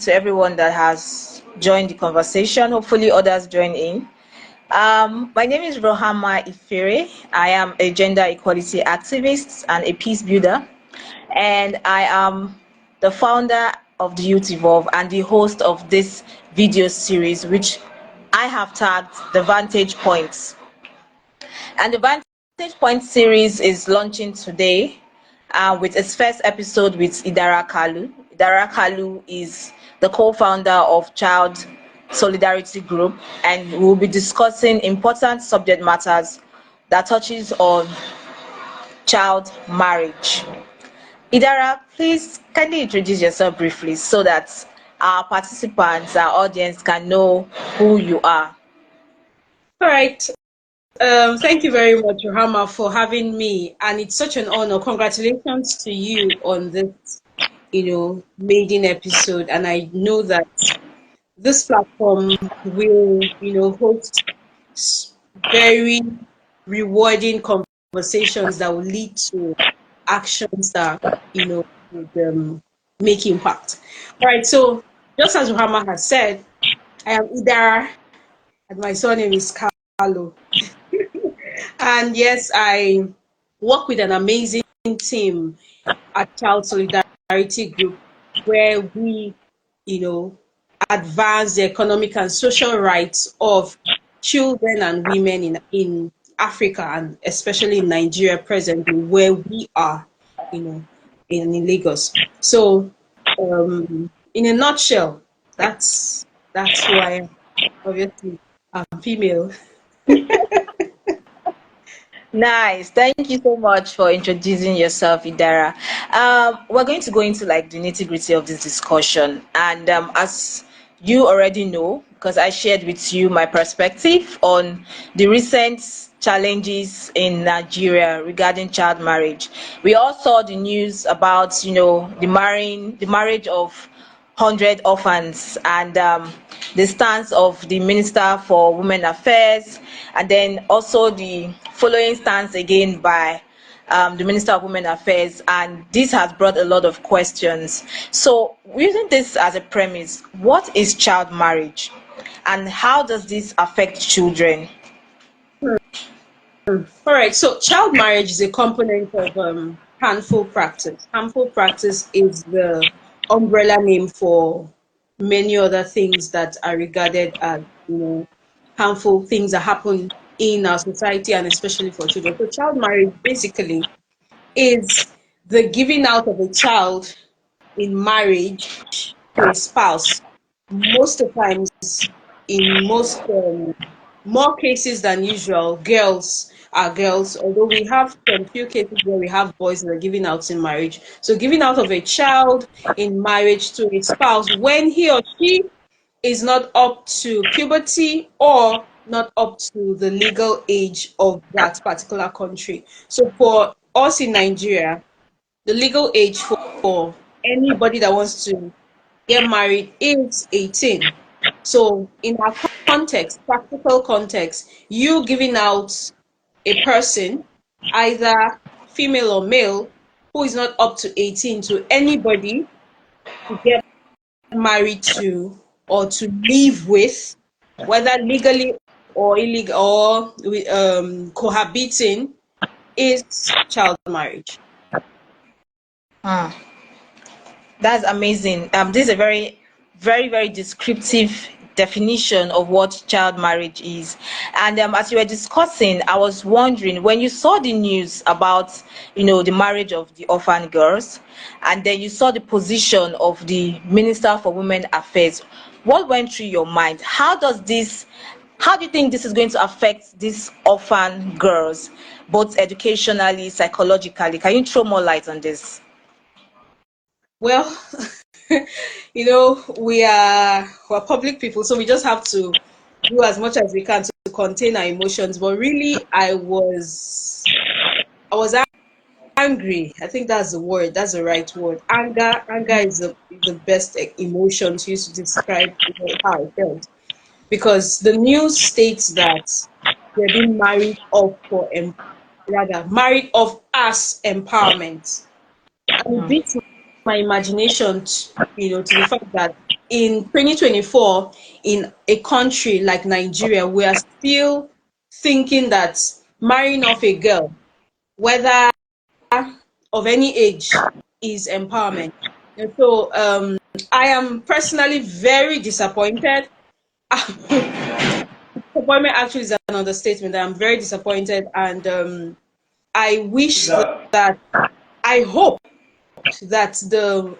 to everyone that has joined the conversation. Hopefully, others join in. My name is Rohama Ifere. I am a gender equality activist and a peace builder, and I am the founder of the Youth Evolve and the host of this video series, which I have tagged the Vantage Points. And the Vantage Point series is launching today with its first episode with Idara Kalu. Idara Kalu is the co-founder of Child Solidarity Group, and we'll be discussing important subject matters that touches on child marriage. Idara, please kindly introduce yourself briefly so that our participants, our audience can know who you are. All right. Thank you very much, Rohama, for having me. And it's such an honor. Congratulations to you on this, maiden episode. And I know that this platform will, host very rewarding conversations that will lead to actions that, would make impact. All right. So just as Rohama has said, I am Idara and my surname is Kalu. And yes, I work with an amazing team at Child Solidarity Group where we, advance the economic and social rights of children and women in Africa and especially in Nigeria presently where we are, in Lagos. So in a nutshell, that's who I am. Obviously, I'm female. Nice. Thank you so much for introducing yourself, Idara. We're going to go into like the nitty-gritty of this discussion. And as you already know, because I shared with you my perspective on the recent challenges in Nigeria regarding child marriage. We all saw the news about, the marriage of 100 orphans, and the stance of the Minister for Women Affairs, and then also the following stance again by the Minister of Women Affairs, and this has brought a lot of questions. So using this as a premise, what is child marriage and how does this affect children? All right, so child marriage is a component of harmful practice. Harmful practice is the umbrella name for many other things that are regarded as, harmful things that happen in our society and especially for children. So child marriage basically is the giving out of a child in marriage to a spouse. Most of the times, in most more cases than usual, girls are girls, although we have some few cases where we have boys that are giving out in marriage. So giving out of a child in marriage to a spouse when he or she is not up to puberty or not up to the legal age of that particular country. So for us in Nigeria, the legal age for anybody that wants to get married is 18. So in our context, practical context, you giving out a person, either female or male, who is not up to 18 to anybody to get married to or to live with, whether legally or illegal or cohabiting, is child marriage. That's amazing. This is a very, very, very descriptive definition of what child marriage is. And as you were discussing, I was wondering when you saw the news about, the marriage of the orphan girls, and then you saw the position of the Minister for Women Affairs, what went through your mind? How do you think this is going to affect these orphan girls, both educationally, psychologically? Can you throw more light on this? Well, we're public people, so we just have to do as much as we can to contain our emotions. But really, I was angry. I think that's the word. That's the right word. Anger is the best emotion to use to describe how I felt. Because the news states that they're being married off married off as empowerment. And it beats my imagination, to the fact that in 2024, in a country like Nigeria, we are still thinking that marrying off a girl, whether of any age, is empowerment. And so I am personally very disappointed. Disappointment actually is an understatement. I'm very disappointed, and I wish that I hope that the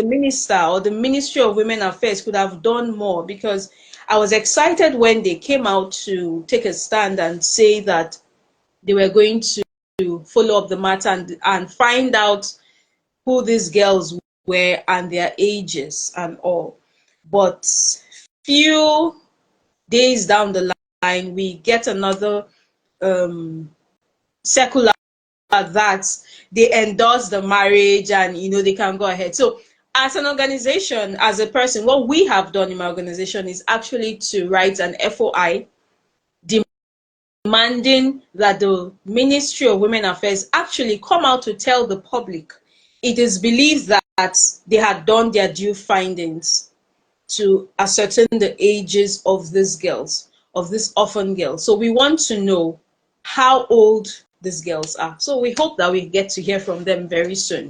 minister or the Ministry of Women Affairs could have done more, because I was excited when they came out to take a stand and say that they were going to follow up the matter and find out who these girls were and their ages and all. But few days down the line, we get another circular that they endorse the marriage, and they can go ahead. So as an organization, as a person, what we have done in my organization is actually to write an FOI demanding that the Ministry of Women Affairs actually come out to tell the public. It is believed that they had done their due findings to ascertain the ages of these girls, of these orphan girls. So we want to know how old these girls are. So we hope that we get to hear from them very soon.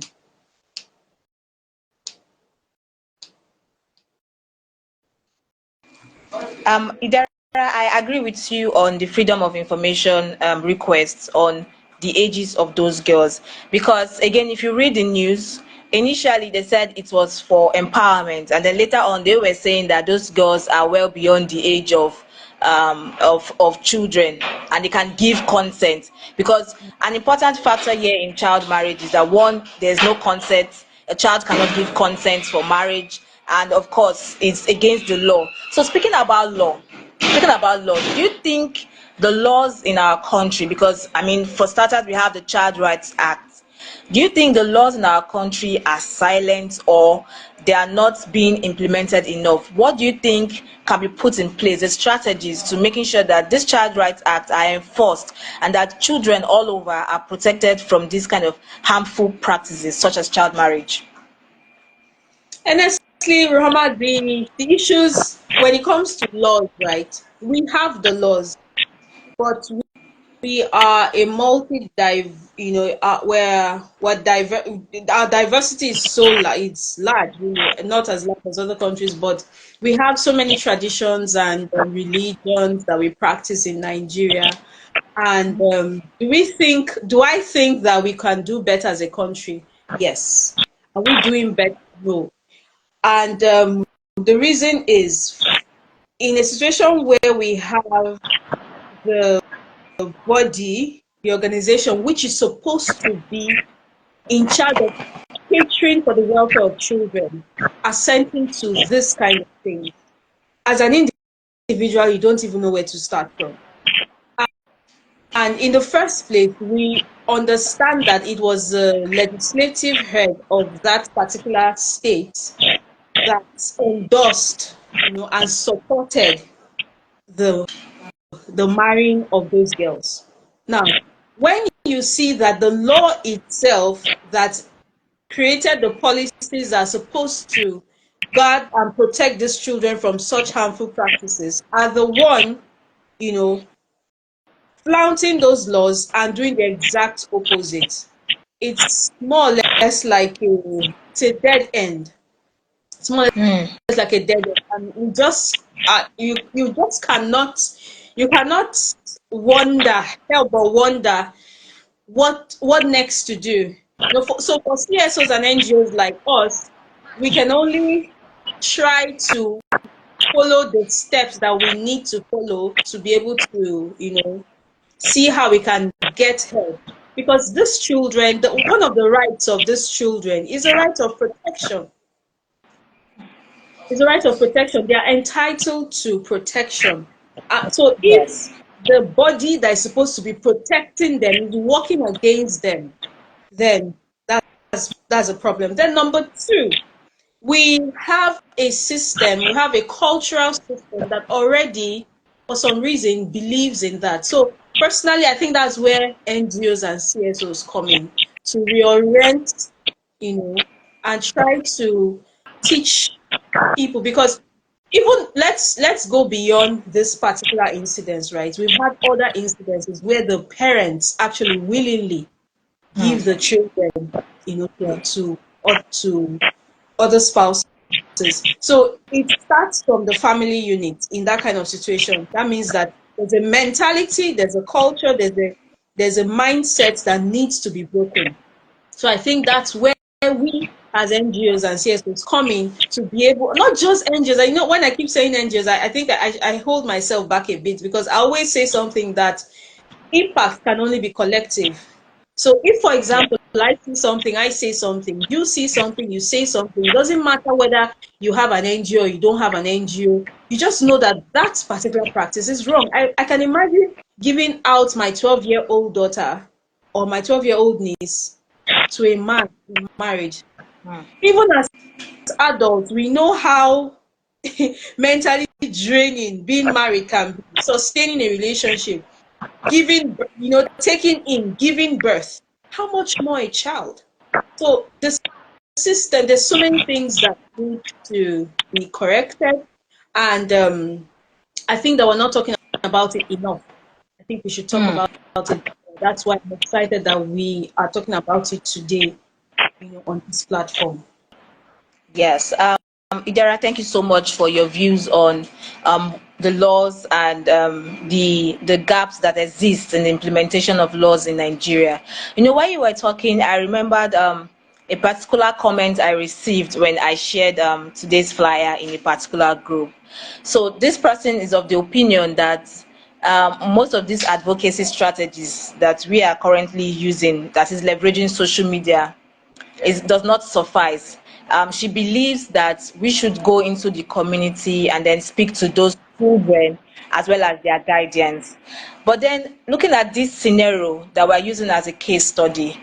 Idara, I agree with you on the freedom of information requests on the ages of those girls, because again, if you read the news, initially they said it was for empowerment, and then later on they were saying that those girls are well beyond the age of children, and they can give consent, because an important factor here in child marriage is that, one, there's no consent. A child cannot give consent for marriage, and of course it's against the law. So speaking about law, do you think the laws in our country, because I mean, for starters, we have the Child Rights Act, do you think the laws in our country are silent, or they are not being implemented enough? What do you think can be put in place, the strategies to making sure that this Child Rights Act are enforced and that children all over are protected from these kind of harmful practices such as child marriage? Honestly, Rahama, the issues when it comes to laws, right? We have the laws, but we are a multi-div, where our diversity is it's large, not as large as other countries, but we have so many traditions and religions that we practice in Nigeria. And do I think that we can do better as a country? Yes. Are we doing better? No. And the reason is, in a situation where we have the the organization which is supposed to be in charge of catering for the welfare of children, assenting to this kind of thing, as an individual, you don't even know where to start from. And in the first place, we understand that it was the legislative head of that particular state that endorsed, and supported the marrying of those girls. Now, when you see that the law itself that created the policies that are supposed to guard and protect these children from such harmful practices are the one, you know, flaunting those laws and doing the exact opposite, it's more or less like it's a dead end. It's more or less like a dead end, and you just cannot help but wonder what next to do. So for CSOs and NGOs like us, we can only try to follow the steps that we need to follow to be able to, see how we can get help. Because these children, one of the rights of these children is a right of protection. It's a right of protection. They are entitled to protection. So Yes. if the body that is supposed to be protecting them is working against them, then that's a problem. Then number two, we have a system, we have a cultural system that already, for some reason, believes in that. So personally, I think that's where NGOs and CSOs come in, to reorient, and try to teach people, because even let's go beyond this particular incident, right? We've had other incidences where the parents actually willingly give the children, to other spouses. So it starts from the family unit in that kind of situation. That means that there's a mentality, there's a culture, there's a mindset that needs to be broken. So I think that's where we as NGOs and CSOs come in to be able, not just NGOs. I know when I keep saying NGOs, I think I hold myself back a bit, because I always say something that impact can only be collective. So if, for example, I see something, I say something, you see something, you say something, it doesn't matter whether you have an NGO or you don't have an NGO, you just know that that particular practice is wrong. I can imagine giving out my 12-year-old daughter or my 12-year-old niece to a man in marriage. Even as adults, we know how mentally draining being married can be, sustaining a relationship, taking in, giving birth. How much more a child? So the system, there's so many things that need to be corrected. And I think that we're not talking about it enough. I think we should talk about it. That's why I'm excited that we are talking about it today, on this platform. Yes. Idara, thank you so much for your views on the laws and the gaps that exist in the implementation of laws in Nigeria. While you were talking, I remembered a particular comment I received when I shared today's flyer in a particular group. So this person is of the opinion that most of these advocacy strategies that we are currently using, that is leveraging social media, does not suffice. She believes that we should go into the community and then speak to those children as well as their guardians. But then, looking at this scenario that we're using as a case study,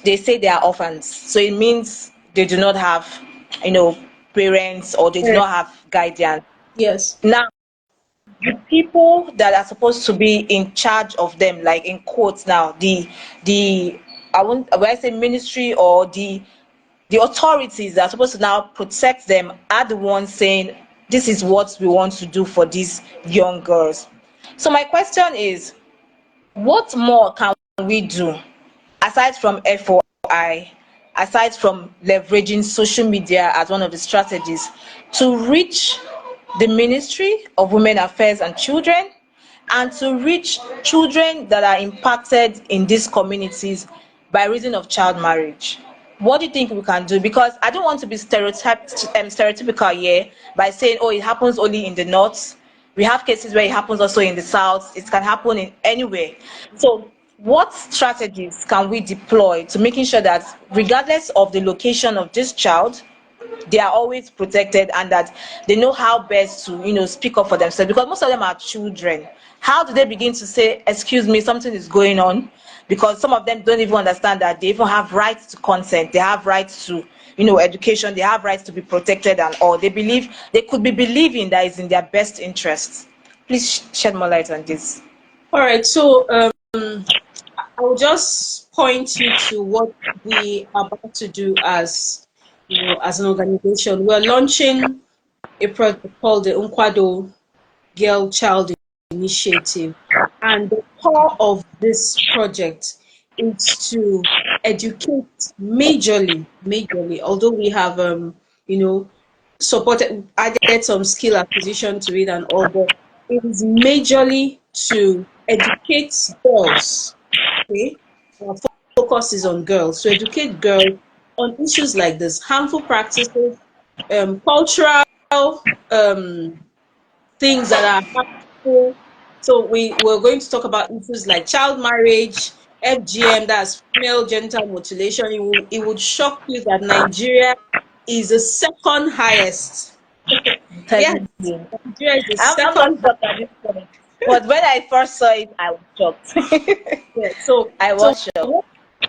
they say they are orphans. So it means they do not have, parents, or they do not have guardians. Yes. Now, the people that are supposed to be in charge of them, like in quotes now, the I won't when I say ministry, or the authorities that are supposed to now protect them, are the ones saying this is what we want to do for these young girls. So my question is, what more can we do aside from FOI, aside from leveraging social media as one of the strategies to reach the Ministry of Women Affairs and Children, and to reach children that are impacted in these communities by reason of child marriage? What do you think we can do? Because I don't want to be stereotypical here by saying, oh, it happens only in the north. We have cases where it happens also in the south. It can happen in anywhere. So what strategies can we deploy to making sure that regardless of the location of this child, they are always protected, and that they know how best to speak up for themselves? Because most of them are children. How do they begin to say, excuse me, something is going on? Because some of them don't even understand that they even have rights to consent, they have rights to education, they have rights to be protected, and all. They could be believing that it's in their best interests. Please shed more light on this. All right. So I'll just point you to what we are about to do as as an organization. We're launching a project called the Unkwado Girl Child Initiative, and the core of this project is to educate majorly. Although we have supported, added some skill acquisition to it and all, but it is majorly to educate girls. Okay, our focus is on girls. So educate girls on issues like this: harmful practices, cultural things that are harmful. So we're going to talk about issues like child marriage, FGM, that's female genital mutilation. It would shock you that Nigeria is the second highest. Yes, Nigeria is the I'm second. not shocked at this point, but when I first saw it, I was shocked. Yeah, so I was shocked.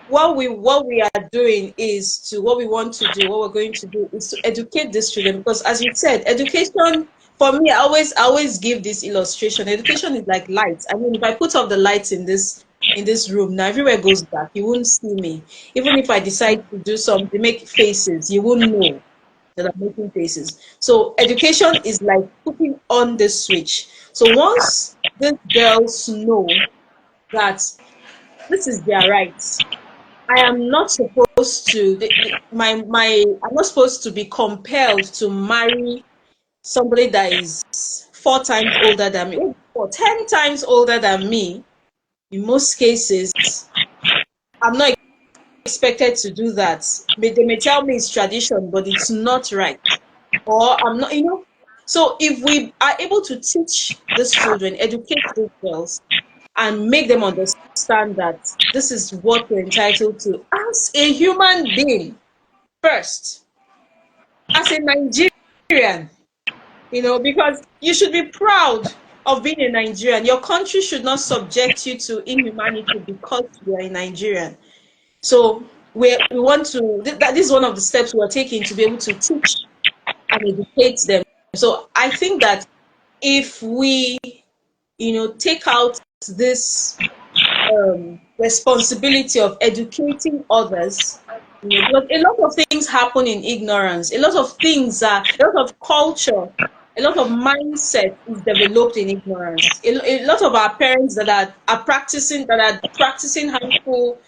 what we are doing is what we want to do, what we're going to do is to educate these children, because as you said, education, for me, I always give this illustration. Education is like lights. I mean, if I put off the lights in this room now, everywhere goes dark. You won't see me. Even if I decide to do something, make faces, you won't know. that are making faces. So education is like putting on the switch. So once these girls know that this is their rights, I am not supposed to I'm not supposed to be compelled to marry somebody that is 4 times older than me or 10 times older than me. In most cases, I'm not expected to do that. They may tell me it's tradition, but it's not right. Or I'm not, So if we are able to teach these children, educate these girls, and make them understand that this is what we're entitled to as a human being first, as a Nigerian, because you should be proud of being a Nigerian. Your country should not subject you to inhumanity because you are a Nigerian. So we want to, this is one of the steps we're taking to be able to teach and educate them. So I think that if we, take out this responsibility of educating others, because a lot of things happen in ignorance. A lot of things a lot of culture, a lot of mindset is developed in ignorance. A lot of our parents are practicing harmful,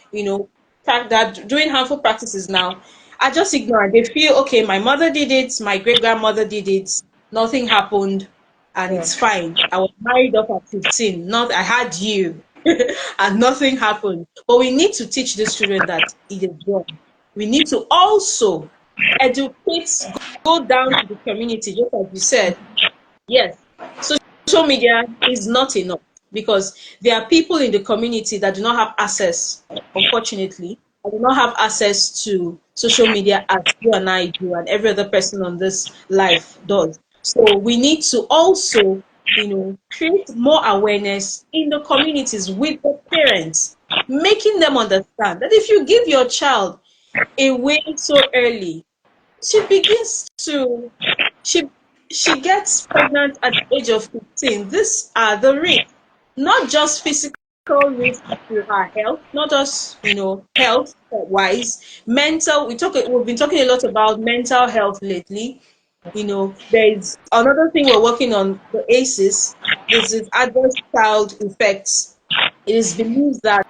that are doing harmful practices now are just ignorant. They feel, okay, my mother did it, my great grandmother did it, nothing happened, and Yeah. it's fine. I was married up at 15. Not I had you. And nothing happened. But we need to teach these children that it is wrong. We need to also educate, go down to the community, just like you said. Yes, social media is not enough because there are people in the community that do not have access, unfortunately, and do not have access to social media as you and I do, and every other person on this life does. So we need to also, create more awareness in the communities with the parents, making them understand that if you give your child away so early, she begins to she she gets pregnant at the age of 15. These are the risks, not just physical risks to her health, not just health wise, mental. We've been talking a lot about mental health lately. There is another thing we're working on, the ACEs. This is adverse child effects. It is believed that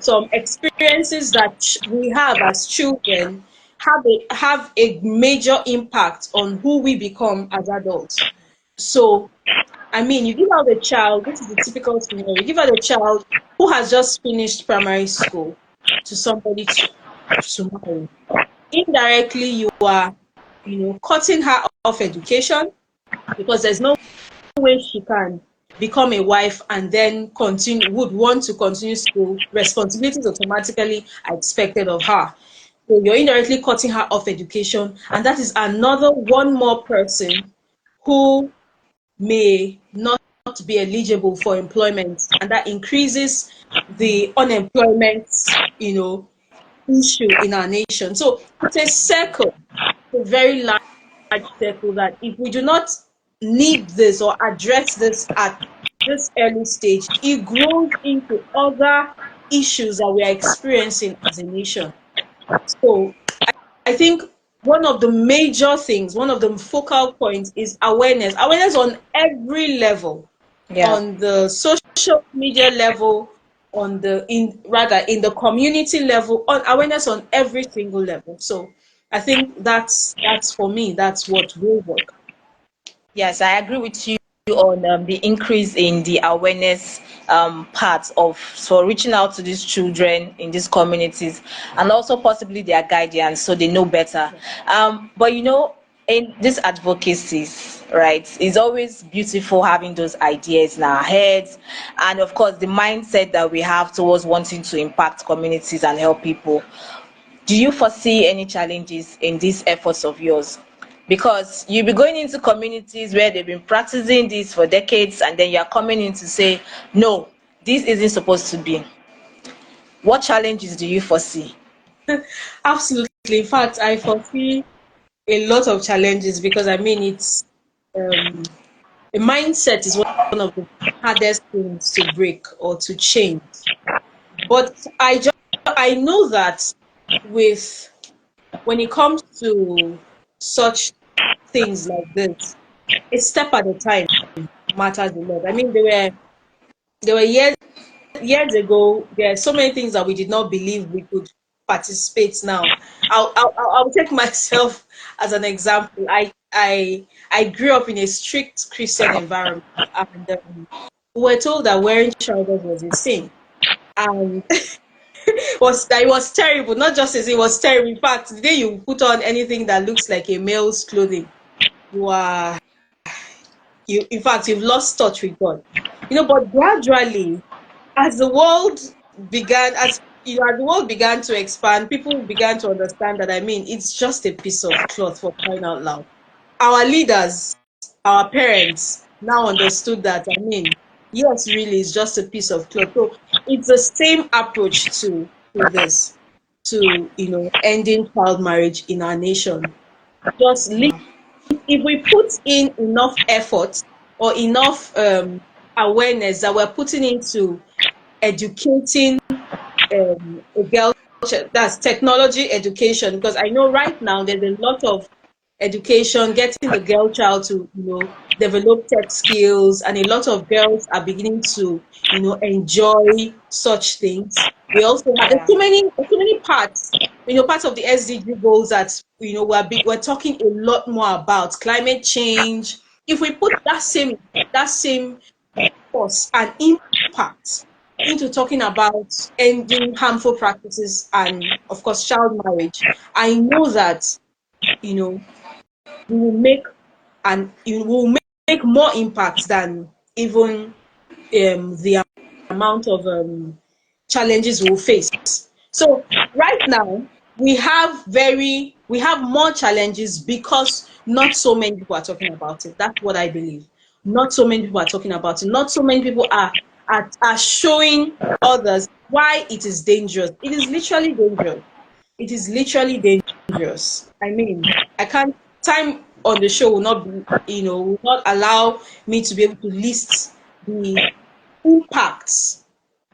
some experiences that we have as children have a major impact on who we become as adults. So, I mean, you give out a child, this is a typical scenario, you give out a child who has just finished primary school to somebody to marry. Indirectly, you are, cutting her off education because there's no way she can become a wife and then would want to continue school. Responsibilities automatically are expected of her. So you're indirectly cutting her off education, and that is one more person who may not be eligible for employment, and that increases the unemployment, issue in our nation. So it's a circle, a very large circle that if we do not need this or address this at this early stage, it grows into other issues that we are experiencing as a nation. So I think one of the major things, one of the focal points is awareness. Awareness on every level, Yeah. on the social media level, in the community level, on awareness on every single level. So I think that's for me, that's what will work. Yes, I agree with you on the increase in the awareness part of so reaching out to these children in these communities and also possibly their guardians so they know better. But in these advocacies, right, it's always beautiful having those ideas in our heads and of course the mindset that we have towards wanting to impact communities and help people. Do you foresee any challenges in these efforts of yours? Because you'll be going into communities where they've been practicing this for decades, and then you're coming in to say, no, this isn't supposed to be. What challenges do you foresee? Absolutely. In fact, I foresee a lot of challenges because I mean it's the mindset is one of the hardest things to break or to change. But I know that with when it comes to such things like this, a step at a time matters a lot. I mean, there were years ago, there are so many things that we did not believe we could participate now. I'll take myself as an example. I grew up in a strict Christian environment, and we were told that wearing trousers was a sin. And it was terrible, not just as it was terrible. In fact, the day you put on anything that looks like a male's clothing, you are in fact you've lost touch with God. But gradually, as the world as the world began to expand, people began to understand that, I mean, it's just a piece of cloth, for crying out loud. Our leaders, our parents now understood that, I mean, yes, really, it's just a piece of cloth. So it's the same approach to this, to ending child marriage in our nation. Just if we put in enough effort or enough awareness that we're putting into educating a girl, that's technology education, because I know right now there's a lot of education getting the girl child to develop tech skills, and a lot of girls are beginning to enjoy such things. We also have Yeah. there's so many parts, parts of the SDG goals that we're talking a lot more about climate change. If we put that same force and impact into talking about ending harmful practices and, of course, child marriage, I know that you know we will make and it will make more impact than even the amount of challenges we'll face. So right now we have more challenges because not so many people are talking about it. That's what I believe. Not so many people are talking about it. Not so many people are showing others why it is dangerous. It is literally dangerous. It is literally dangerous. I mean, I can't time on the show will not be, will not allow me to be able to list the impacts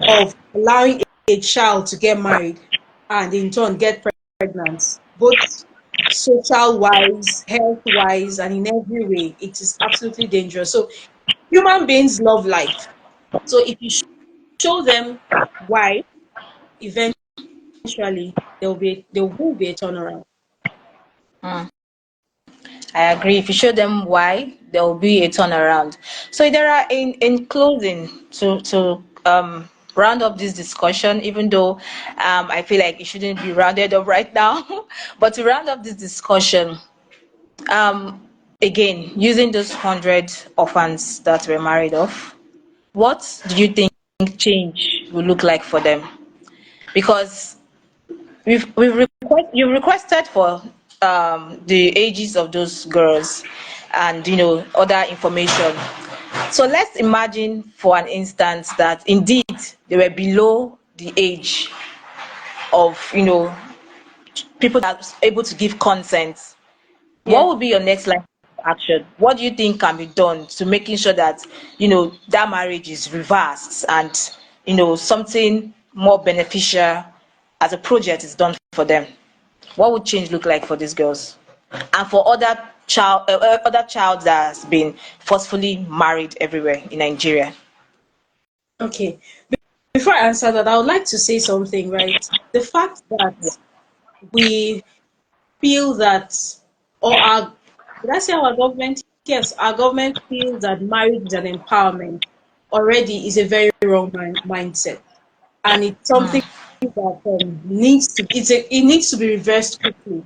of allowing a child to get married and in turn get pregnant, both social wise, health wise, and in every way. It is absolutely dangerous. So human beings love life. So if you show them why, eventually there will be a turnaround. Mm. I agree. If you show them why, there will be a turnaround. So there are in closing to round up this discussion, even though I feel like it shouldn't be rounded up right now, but to round up this discussion, um, again, using those 100 orphans that were married off, what do you think change will look like for them? Because you've requested for the ages of those girls and other information. So let's imagine for an instance that indeed they were below the age of people that are able to give consent. What Yeah. would be your next line of action? What do you think can be done to making sure that that marriage is reversed and something more beneficial as a project is done for them? What would change look like for these girls and for other child that has been forcefully married everywhere in Nigeria? Okay. Before I answer that, I would like to say something, right? The fact Yeah. that we feel that, or did I say our government? Yes, our government feels that marriage is an empowerment already is a very wrong mindset. And it's something that it needs to be reversed quickly.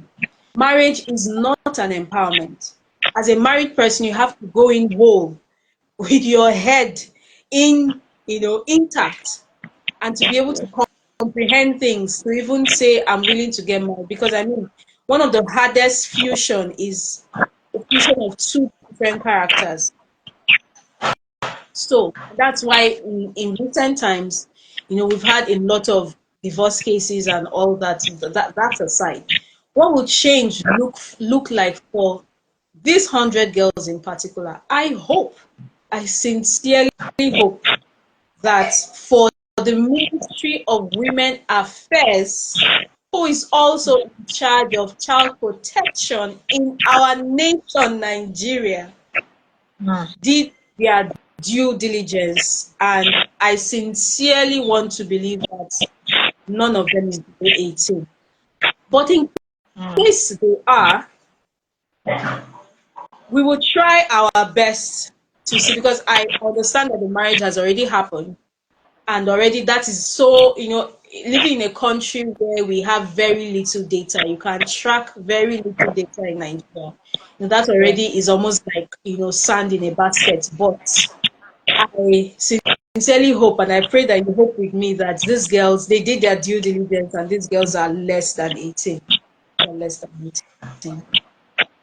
Marriage is not an empowerment. As a married person, you have to go in whole with your head intact, and to be able to comprehend things, to even say I'm willing to get married. Because I mean, one of the hardest fusion is the fusion of two different characters. So that's why in recent times, we've had a lot of divorce cases and all that. That aside, what would change look like for these 100 girls in particular? I sincerely hope that for the Ministry of Women Affairs who is also in charge of child protection in our nation, Nigeria, did their due diligence, and I sincerely want to believe that none of them is below 18. But in case they are, we will try our best to see, because I understand that the marriage has already happened, and already that is so, living in a country where we have very little data, you can track very little data in Nigeria. That already is almost like, sand in a basket. But I sincerely hope, and I pray that you hope with me, that these girls, they did their due diligence, and these girls are less than 18. They're less than 18.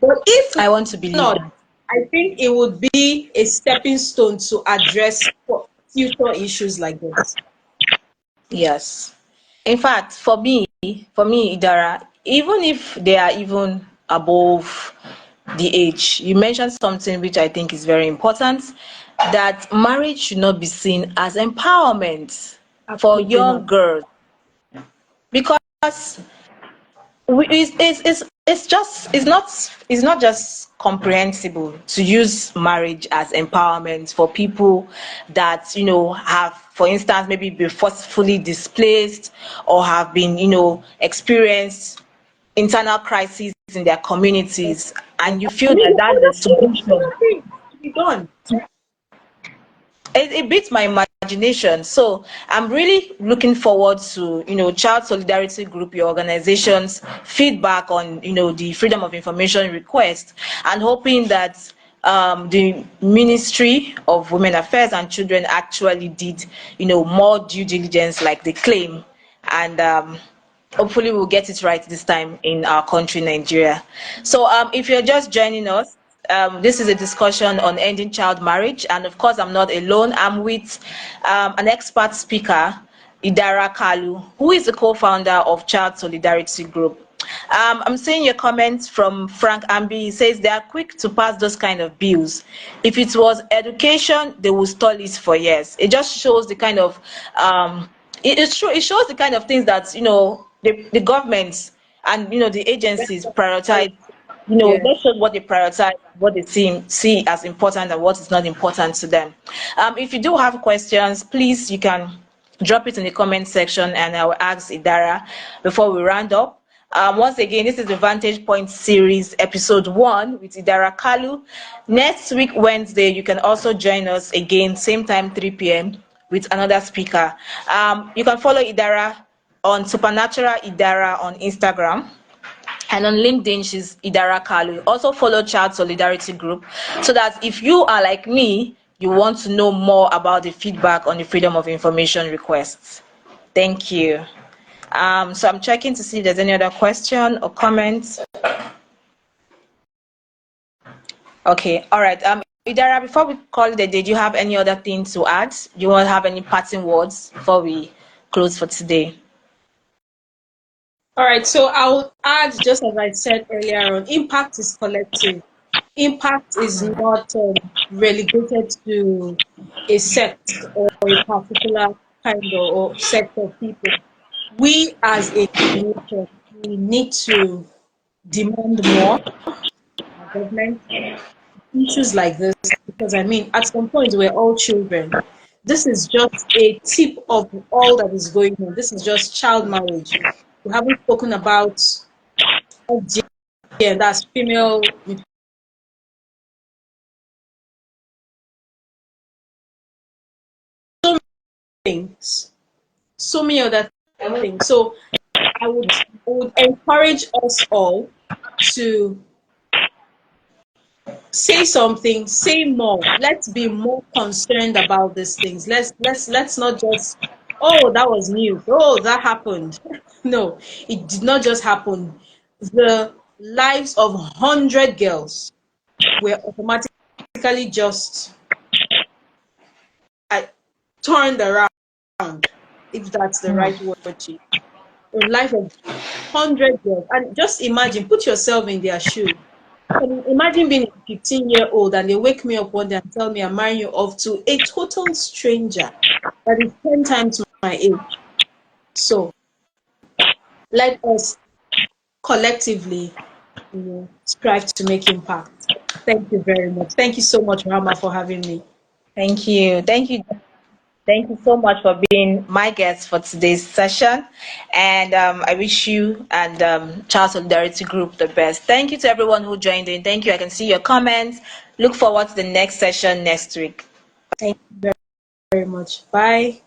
But if I want to believe not, that. I think it would be a stepping stone to address future issues like this. Yes. In fact, for me, Idara, even if they are even above the age, you mentioned something which I think is very important, that marriage should not be seen as empowerment for Absolutely young not. girls, because it's not just comprehensible to use marriage as empowerment for people that have, for instance, maybe been forcefully displaced, or have been experienced internal crises in their communities, and you feel I mean, that that's the solution. other things to be done. It beats my imagination. So I'm really looking forward to Child Solidarity Group, your organization's feedback on the Freedom of Information request, and hoping that the Ministry of Women Affairs and Children actually did more due diligence like they claim, and hopefully we'll get it right this time in our country, Nigeria. So if you're just joining us, this is a discussion on ending child marriage, and of course I'm not alone. I'm with an expert speaker, Idara Kalu, who is the co-founder of Child Solidarity Group. I'm seeing your comments from Frank Ambi. He says they are quick to pass those kind of bills. If it was education, they will stall it for years. It just shows the kind of it shows the kind of things that the governments and the agencies prioritize. Yeah. That shows what they prioritize, what they see as important, and what is not important to them. If you do have questions, please, you can drop it in the comment section, and I will ask Idara before we round up. Once again, this is the Vantage Point series, episode 1, with Idara Kalu. Next week, Wednesday, you can also join us again, same time, 3 p.m., with another speaker. You can follow Idara on Supernatural Idara on Instagram. And on LinkedIn, she's Idara Kalu. Also follow Child Solidarity Group, so that if you are like me, you want to know more about the feedback on the Freedom of Information requests. Thank you. So I'm checking to see if there's any other question or comment. Okay, all right. Idara, before we call it a day, do you have any other thing to add? Do you want to have any parting words before we close for today? All right. So I'll add, just as I said earlier on, impact is collective. Impact is not relegated to a sect or a particular kind or set of people. We as a nation, we need to demand more from our government, issues like this, because I mean, at some point, we're all children. This is just a tip of all that is going on. This is just child marriage. We haven't spoken about FGM, that's female things, so many other things. So I would encourage us all to say something, say more. Let's be more concerned about these things. Let's not just, oh, that was new. Oh, that happened. No, it did not just happen. The lives of 100 girls were automatically just turned around, if that's the right word to use. The life of 100 girls. And just imagine, put yourself in their shoes. Imagine being a 15-year-old and they wake me up one day and tell me I'm marrying you off to a total stranger that is 10 times my age. So let us collectively, strive to make impact. Thank you very much. Thank you so much, Rama, for having me. Thank you. Thank you. Thank you so much for being my guest for today's session. And I wish you and Child Solidarity Group the best. Thank you to everyone who joined in. Thank you. I can see your comments. Look forward to the next session next week. Thank you very much. Bye.